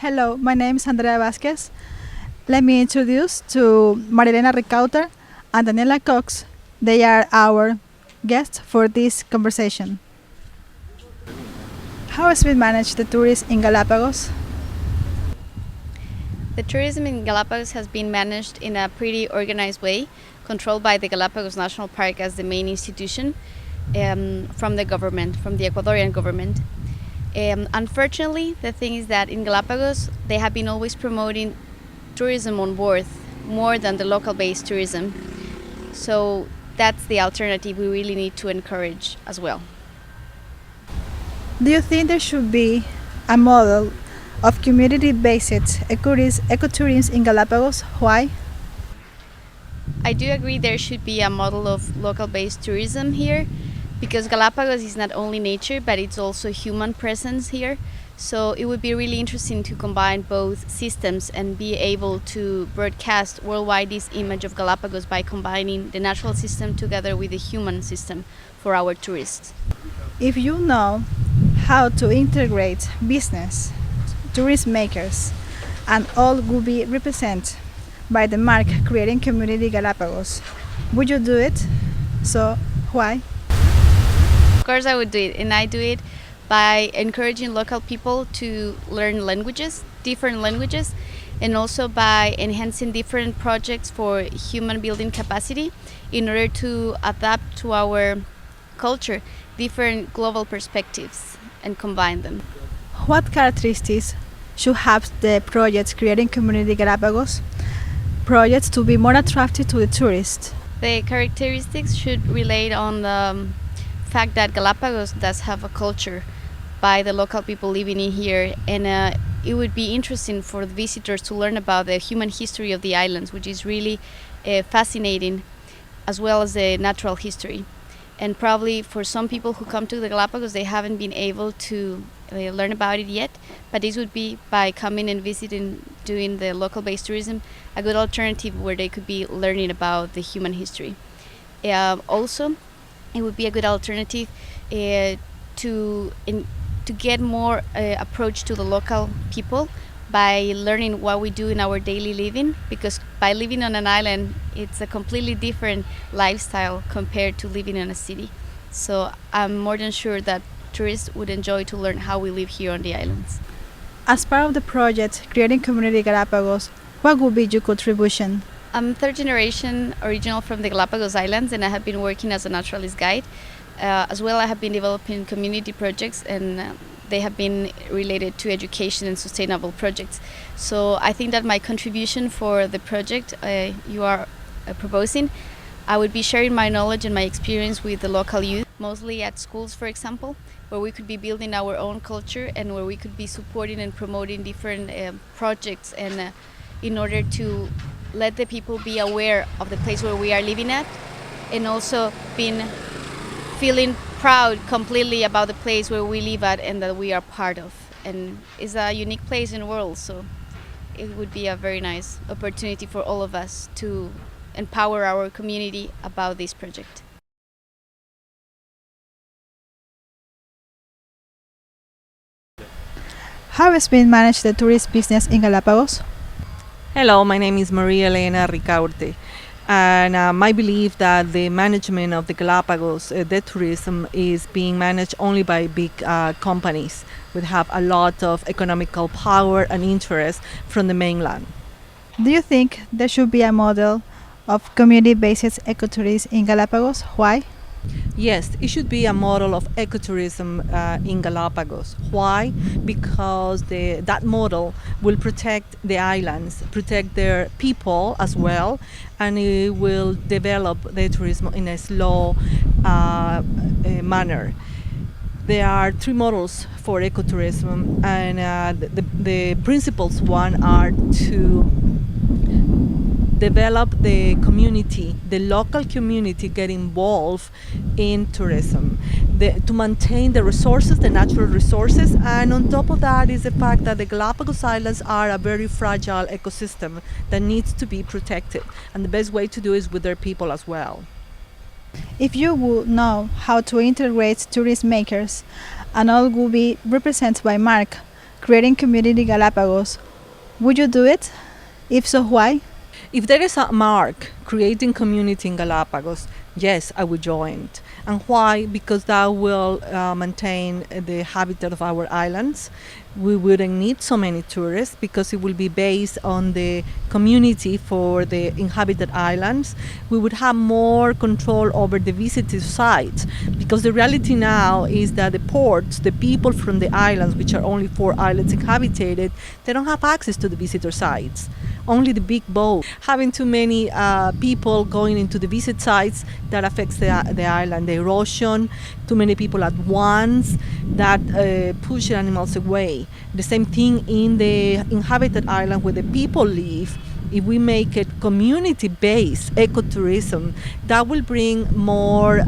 Hello, my name is Andrea Vasquez. Let me introduce to Marilena Ricauter and Daniela Cox. They are our guests for this conversation. How has been managed the tourism in Galapagos? The tourism in Galapagos has been managed in a pretty organized way, controlled by the Galapagos National Park as the main institution from the government, from the Ecuadorian government. Unfortunately, the thing is that in Galapagos, they have been always promoting tourism on board more than the local-based tourism. So that's the alternative we really need to encourage as well. Do you think there should be a model of community-based ecotourism in Galapagos? Why? I do agree there should be a model of local-based tourism here, because Galapagos is not only nature, but it's also human presence here. So it would be really interesting to combine both systems and be able to broadcast worldwide this image of Galapagos by combining the natural system together with the human system for our tourists. If you know how to integrate business, tourism makers, and all will be represented by the mark Creating Community Galapagos, would you do it? So why? Of course I would do it, and I do it by encouraging local people to learn languages, different languages, and also by enhancing different projects for human building capacity in order to adapt to our culture different global perspectives and combine them. What characteristics should have the projects Creating Community Galapagos projects to be more attractive to the tourist? The characteristics should relate on the fact that Galapagos does have a culture by the local people living in here, and it would be interesting for the visitors to learn about the human history of the islands, which is really fascinating, as well as the natural history. And probably for some people who come to the Galapagos, they haven't been able to learn about it yet, but this would be, by coming and visiting, doing the local-based tourism, a good alternative where they could be learning about the human history. Also, it would be a good alternative to get more approach to the local people by learning what we do in our daily living, because by living on an island, it's a completely different lifestyle compared to living in a city. So I'm more than sure that tourists would enjoy to learn how we live here on the islands. As part of the project Creating Community Galapagos, what would be your contribution? I'm third generation original from the Galapagos Islands, and I have been working as a naturalist guide. As well, I have been developing community projects, and they have been related to education and sustainable projects. So I think that my contribution for the project you are proposing, I would be sharing my knowledge and my experience with the local youth, mostly at schools, for example, where we could be building our own culture and where we could be supporting and promoting different projects, and in order to let the people be aware of the place where we are living at, and also feeling proud completely about the place where we live at and that we are part of. And it's a unique place in the world, so it would be a very nice opportunity for all of us to empower our community about this project. How has been managed the tourist business in Galapagos? Hello, my name is Maria Elena Ricaurte, and I believe that the management of the Galapagos, the tourism, is being managed only by big companies which have a lot of economical power and interest from the mainland. Do you think there should be a model of community-based ecotourism in Galapagos? Why? Yes, it should be a model of ecotourism in Galapagos. Why? Because that model will protect the islands, protect their people as well, and it will develop the tourism in a slow manner. There are three models for ecotourism, and the principles one are to develop the community, the local community, get involved in tourism, to maintain the resources, the natural resources, and on top of that is the fact that the Galapagos Islands are a very fragile ecosystem that needs to be protected, and the best way to do it is with their people as well. If you would know how to integrate tourist makers and all will be represented by mark Creating Community Galapagos, would you do it? If so, why? If there is a mark creating community in Galapagos, yes, I would join it. And why? Because that will maintain the habitat of our islands. We wouldn't need so many tourists because it will be based on the community for the inhabited islands. We would have more control over the visited sites because the reality now is that the ports, the people from the islands, which are only 4 islands inhabited, they don't have access to the visitor sites. Only the big boat. Having too many people going into the visit sites, that affects the island. The erosion, too many people at once, that push animals away. The same thing in the inhabited island where the people live. If we make it community-based ecotourism, that will bring more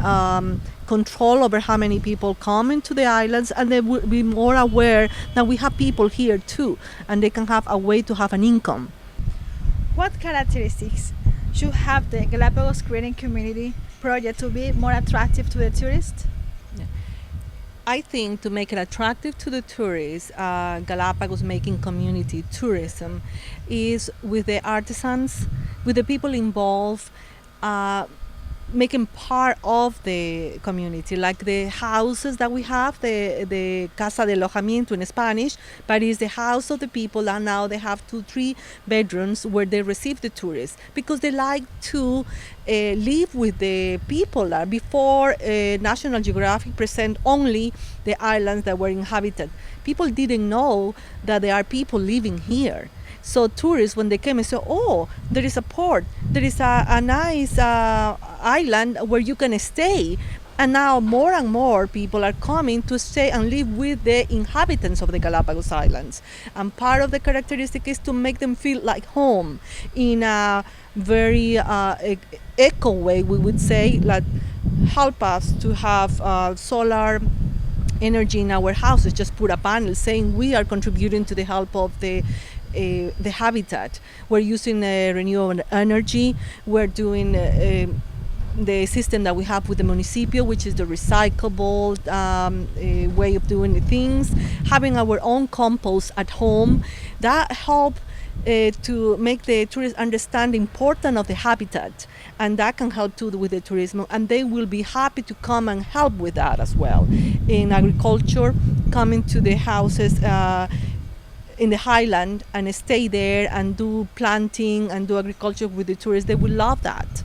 control over how many people come into the islands, and they will be more aware that we have people here too, and they can have a way to have an income. What characteristics should have the Galapagos Creating Community project to be more attractive to the tourist? I think to make it attractive to the tourists, Galapagos making community tourism is with the artisans, with the people involved, making part of the community, like the houses that we have, the casa de alojamiento in Spanish, but it's the house of the people, and now they have 2-3 bedrooms where they receive the tourists because they like to live with the people. Before National Geographic present only the islands that were inhabited, people didn't know that there are people living here. So tourists, when they came and said, oh, there is a port, there is a nice island where you can stay. And now more and more people are coming to stay and live with the inhabitants of the Galapagos Islands. And part of the characteristic is to make them feel like home in a very eco way, we would say, like help us to have solar energy in our houses. Just put a panel saying we are contributing to the help of the habitat. We're using renewable energy. We're doing the system that we have with the municipio, which is the recyclable way of doing the things. Having our own compost at home, that help to make the tourists understand the importance of the habitat, and that can help too with the tourism, and they will be happy to come and help with that as well. In agriculture, coming to the houses in the highland and stay there and do planting and do agriculture with the tourists, they will love that.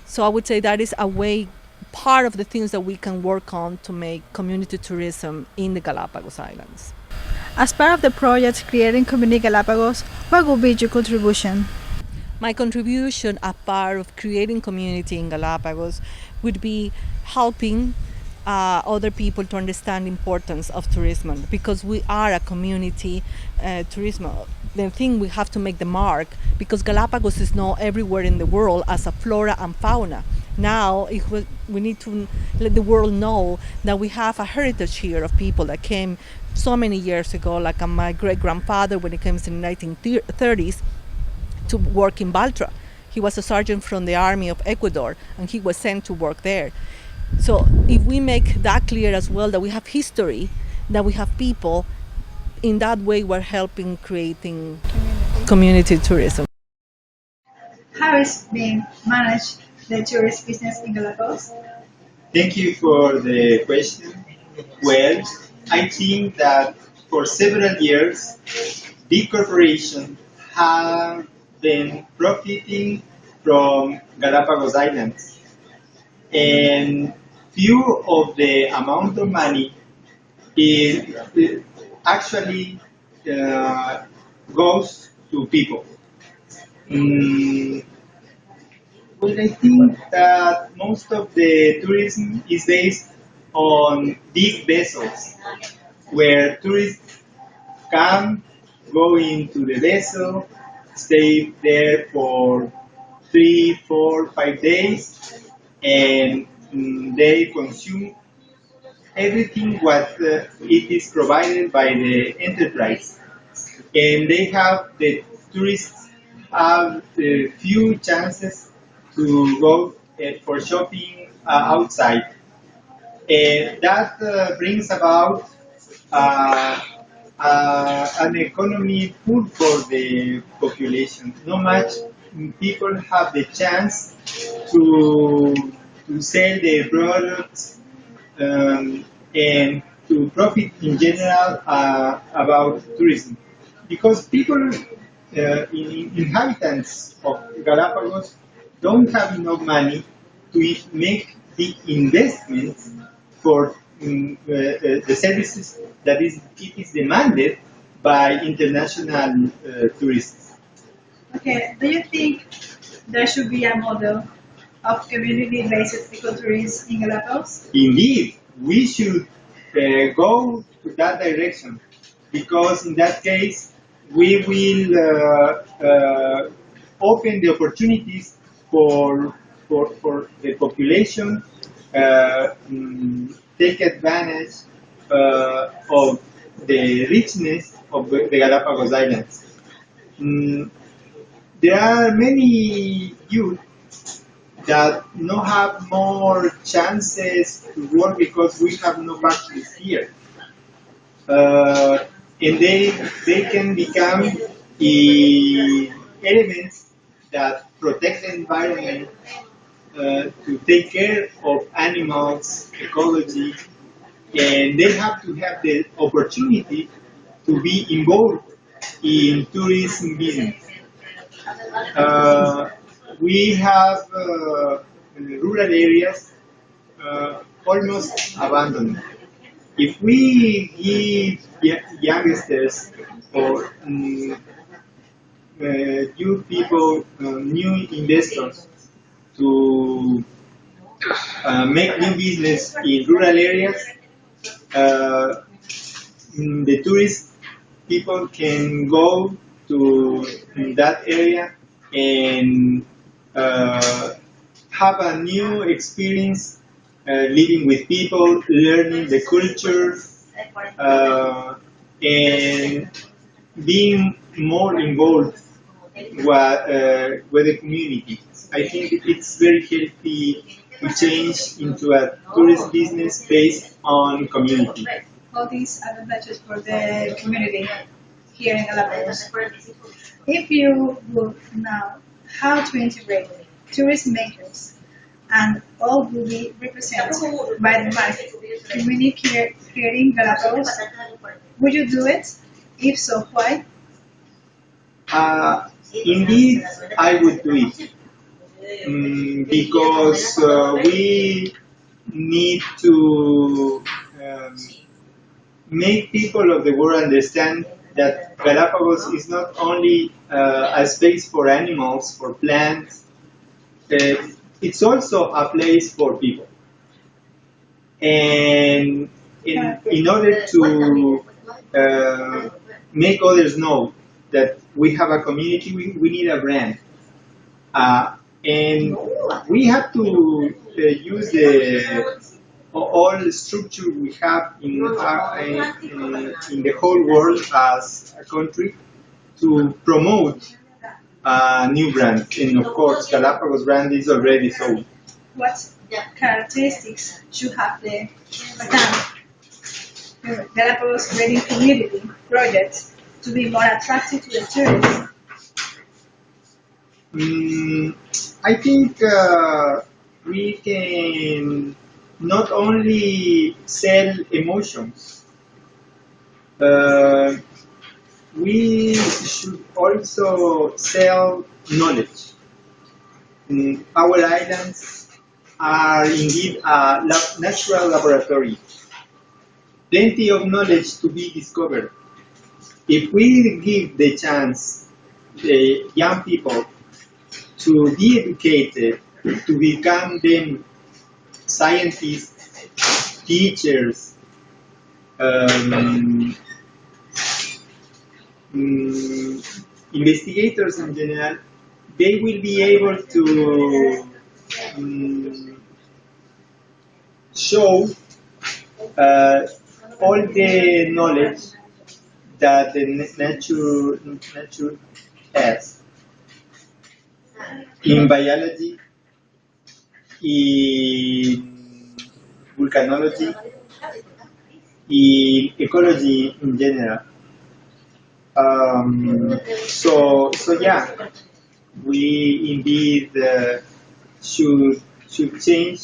So I would say that is a way, part of the things that we can work on to make community tourism in the Galapagos Islands. As part of the project Creating Community Galapagos, what would be your contribution? My contribution as part of creating community in Galapagos would be helping other people to understand the importance of tourism, because we are a community tourism. The thing we have to make the mark, because Galapagos is known everywhere in the world as a flora and fauna. Now we need to let the world know that we have a heritage here of people that came so many years ago, like my great-grandfather when he came in the 1930s to work in Baltra. He was a sergeant from the army of Ecuador, and he was sent to work there. So if we make that clear as well, that we have history, that we have people, in that way we're helping creating community tourism. How is being managed the tourist business in Galapagos? Thank you for the question. Well, I think that for several years, big corporations have been profiting from Galapagos Islands, and few of the amount of money is actually goes to people. Well, I think that most of the tourism is based on big vessels, where tourists come, go into the vessel, stay there for 3, 4, 5 days, and they consume everything what it is provided by the enterprise. And the tourists have few chances to go for shopping outside. And that brings about an economy food for the population. Not much people have the chance to sell their products and to profit in general about tourism. Because people, inhabitants of Galapagos, don't have enough money to make big investments for the services that it is demanded by international tourists. Okay, do you think there should be a model of community-based ecotourism in Galapagos? Indeed, we should go to that direction because in that case we will open the opportunities for the population, take advantage of the richness of the Galapagos Islands. Mm, there are many youth that no have more chances to work because we have no factories here. And they can become elements that protect the environment, to take care of animals, ecology, and they have to have the opportunity to be involved in tourism business. We have rural areas almost abandoned. If we give youngsters or youth people, new investors to make new business in rural areas, the tourist people can go to that area and have a new experience living with people, learning the culture, and being more involved with the community. I think it's very healthy to change into a tourist business based on community. All these advantages for the community here in Galapagos. If you would know how to integrate tourist makers and all will be represented by the market community creating Galapagos, would you do it? If so, why? Indeed, I would do it because we need to make people of the world understand that Galapagos is not only a space for animals, for plants, it's also a place for people. And in order to make others know that we have a community, we need a brand. And we have to use all the structure we have in the whole world as a country to promote a new brand. And of course, Galapagos brand is already sold. What characteristics should have the Galapagos Creating Community project to be more attractive to the tourists? I think we can not only sell emotions, we should also sell knowledge. Our islands are indeed a natural laboratory. Plenty of knowledge to be discovered. If we give the chance the young people to be educated, to become them scientists, teachers, investigators in general, they will be able to show all the knowledge that the nature has in biology, in volcanology, in ecology in general. So yeah, we indeed should change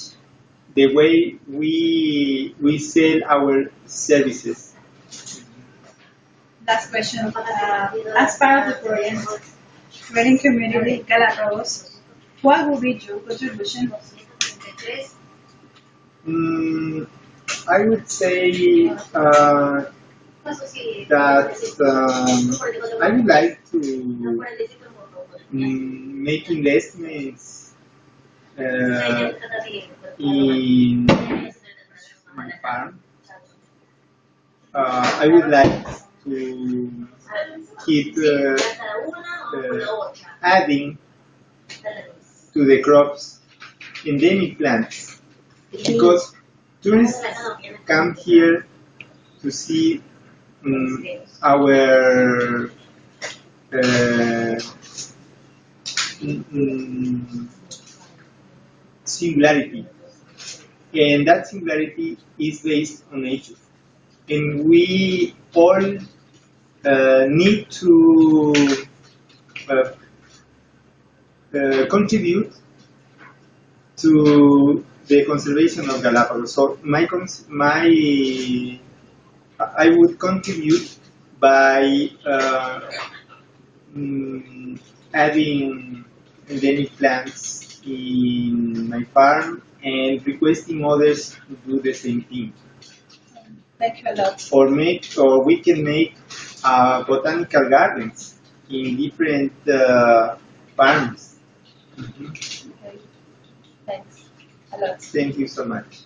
the way we sell our services. Last question. As part of the project, Creating Community Galapagos, what will be your contribution? Mm, I would say that I would like to make investments in my farm. I would like to keep adding to the crops endemic plants because tourists come here to see our singularity, and that singularity is based on nature, and we all need to uh, contribute to the conservation of Galapagos. So I would contribute by adding endemic plants in my farm and requesting others to do the same thing. Thank you a lot. Or we can make botanical gardens in different farms. Okay. Thanks a lot. Thank you so much.